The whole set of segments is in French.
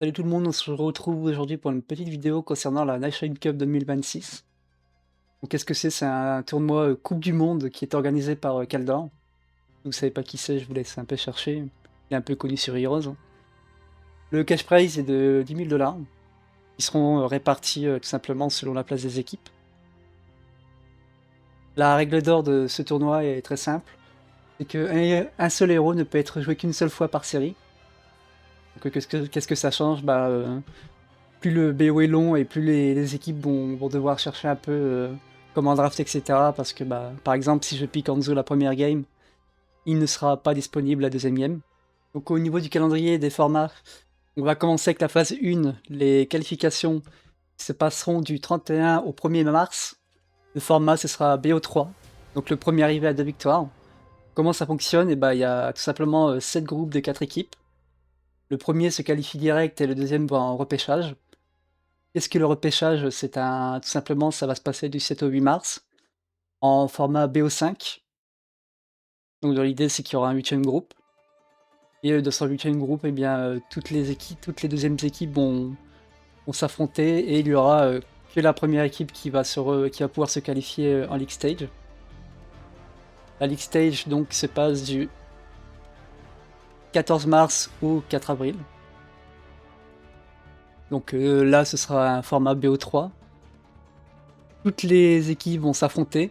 Salut tout le monde, on se retrouve aujourd'hui pour une petite vidéo concernant la Nation Cup 2026. Donc qu'est-ce que c'est? C'est un tournoi Coupe du Monde qui est organisé par Kaldor. Si vous savez pas qui c'est, je vous laisse un peu chercher. Il est un peu connu sur Heroes, hein. Le cash prize est de 10 000 $. Ils seront répartis tout simplement selon la place des équipes. La règle d'or de ce tournoi est très simple. C'est qu'un seul héros ne peut être joué qu'une seule fois par série. Donc qu'est-ce que ça change? Plus le BO est long et plus les équipes vont devoir chercher un peu comment draft, etc. Parce que, par exemple, si je pique Hanzo la première game, il ne sera pas disponible la deuxième game. Donc au niveau du calendrier des formats, on va commencer avec la phase 1. Les qualifications se passeront du 31 au 1er mars. Le format, ce sera BO3. Donc le premier arrivé à 2 victoires. Comment ça fonctionne? Il y a tout simplement 7 groupes de 4 équipes. Le premier se qualifie direct et le deuxième va en repêchage. Qu'est-ce que le repêchage? Tout simplement, ça va se passer du 7 au 8 mars, en format BO5. Donc dans l'idée, c'est qu'il y aura un 8e groupe. Et dans ce 8e groupe, toutes les deuxièmes équipes vont s'affronter, et il y aura que la première équipe qui va pouvoir se qualifier en League Stage. La League Stage donc se passe du 14 mars au 4 avril. Donc là, ce sera un format BO3. Toutes les équipes vont s'affronter.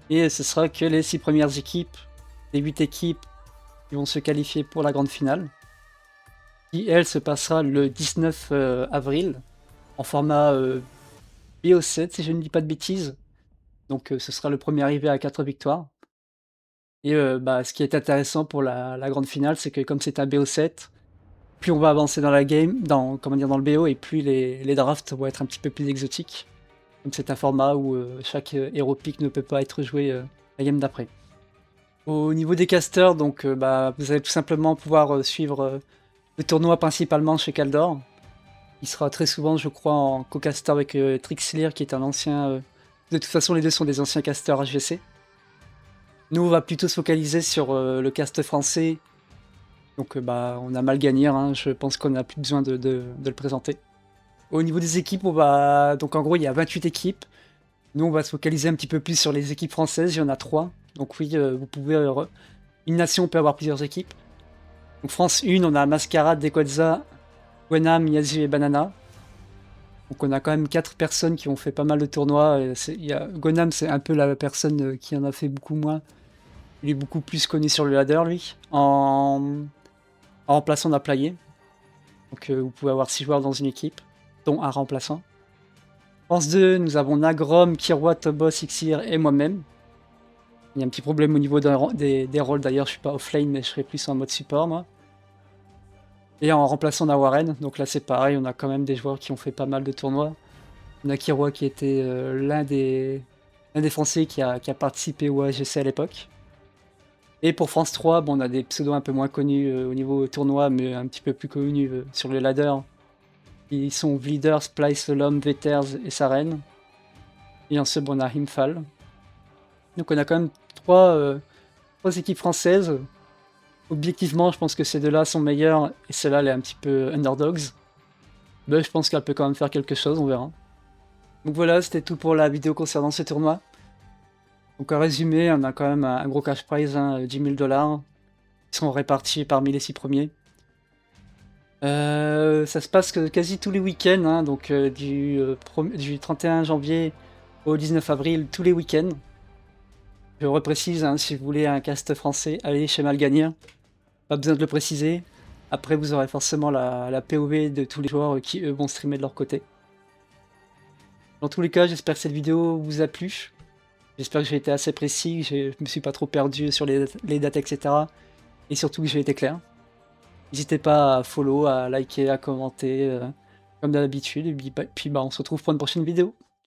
Et ce sera que les 6 premières équipes, les 8 équipes qui vont se qualifier pour la grande finale, qui elle se passera le 19 avril, en format BO7 si je ne dis pas de bêtises. Donc ce sera le premier arrivé à 4 victoires. Et ce qui est intéressant pour la grande finale, c'est que comme c'est un BO7, plus on va avancer dans la game, dans le BO, et plus les drafts vont être un petit peu plus exotiques. Donc c'est un format où chaque héros pick ne peut pas être joué la game d'après. Au niveau des casters, donc vous allez tout simplement pouvoir suivre le tournoi principalement chez Kaldor. Il sera très souvent, je crois, en co-caster avec Trixlir, qui est un ancien... De toute façon, les deux sont des anciens casters HVC. Nous, on va plutôt se focaliser sur le cast français. Donc on a mal gagné, hein. Je pense qu'on n'a plus besoin de le présenter. Au niveau des équipes, donc en gros, il y a 28 équipes. Nous, on va se focaliser un petit peu plus sur les équipes françaises. Il y en a 3. Donc oui, vous pouvez... une nation peut avoir plusieurs équipes. Donc France 1, on a Mascarade, Dequadza, Wenam, Yazu et Banana. Donc on a quand même 4 personnes qui ont fait pas mal de tournois. Gonam, c'est un peu la personne qui en a fait beaucoup moins. Il est beaucoup plus connu sur le ladder, lui. En remplaçant, on a Playé. Donc vous pouvez avoir 6 joueurs dans une équipe, dont un remplaçant. France 2, nous avons Nagrom, Kirwa, Tobos, Ixir et moi-même. Il y a un petit problème au niveau des rôles, d'ailleurs, je suis pas offlane, mais je serai plus en mode support, moi. Et en remplaçant Nawaren, donc là c'est pareil, on a quand même des joueurs qui ont fait pas mal de tournois. On a Kirwa qui était l'un des Français qui a participé au AGC à l'époque. Et pour France 3, on a des pseudos un peu moins connus au niveau tournoi, mais un petit peu plus connus sur le ladder. Ils sont Vleader, Splice, Lom, Veters et Saren. Et en sub, on a Himfall. Donc on a quand même 3 équipes françaises. Objectivement, je pense que ces deux-là sont meilleures, et celle-là, elle est un petit peu underdogs. Mais je pense qu'elle peut quand même faire quelque chose, on verra. Donc voilà, c'était tout pour la vidéo concernant ce tournoi. Donc en résumé, on a quand même un gros cash prize, 10 000 $, qui sont répartis parmi les 6 premiers. Ça se passe quasi tous les week-ends, hein, donc du 31 janvier au 19 avril, tous les week-ends. Je reprécise, hein, si vous voulez un cast français, allez chez Malgagnir. Pas besoin de le préciser. Après, vous aurez forcément la POV de tous les joueurs qui, eux, vont streamer de leur côté. Dans tous les cas, j'espère que cette vidéo vous a plu. J'espère que j'ai été assez précis, que je me suis pas trop perdu sur les dates, etc. Et surtout que j'ai été clair. N'hésitez pas à follow, à liker, à commenter, comme d'habitude. Et puis on se retrouve pour une prochaine vidéo.